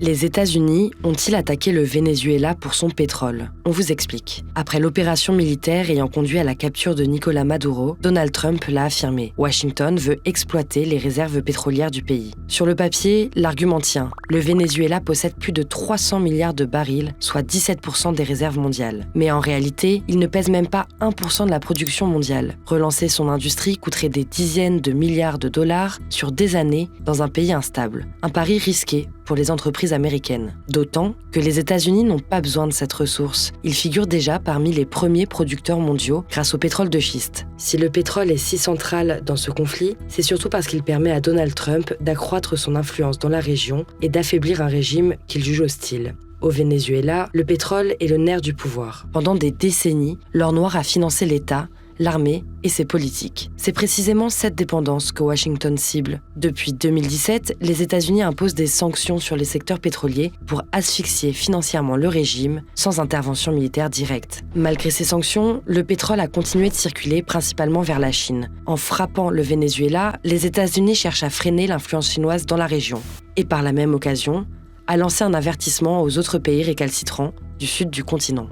Les États-Unis ont-ils attaqué le Venezuela pour son pétrole? On vous explique. Après l'opération militaire ayant conduit à la capture de Nicolás Maduro, Donald Trump l'a affirmé. Washington veut exploiter les réserves pétrolières du pays. Sur le papier, l'argument tient. Le Venezuela possède plus de 300 milliards de barils, soit 17% des réserves mondiales. Mais en réalité, il ne pèse même pas 1% de la production mondiale. Relancer son industrie coûterait des dizaines de milliards de dollars sur des années dans un pays instable. Un pari risqué pour les entreprises américaines. D'autant que les États-Unis n'ont pas besoin de cette ressource. Ils figurent déjà parmi les premiers producteurs mondiaux grâce au pétrole de schiste. Si le pétrole est si central dans ce conflit, c'est surtout parce qu'il permet à Donald Trump d'accroître son influence dans la région et d'affaiblir un régime qu'il juge hostile. Au Venezuela, le pétrole est le nerf du pouvoir. Pendant des décennies, l'or noir a financé l'État, l'armée et ses politiques. C'est précisément cette dépendance que Washington cible. Depuis 2017, les États-Unis imposent des sanctions sur les secteurs pétroliers pour asphyxier financièrement le régime sans intervention militaire directe. Malgré ces sanctions, le pétrole a continué de circuler principalement vers la Chine. En frappant le Venezuela, les États-Unis cherchent à freiner l'influence chinoise dans la région. Et par la même occasion, à lancer un avertissement aux autres pays récalcitrants du sud du continent.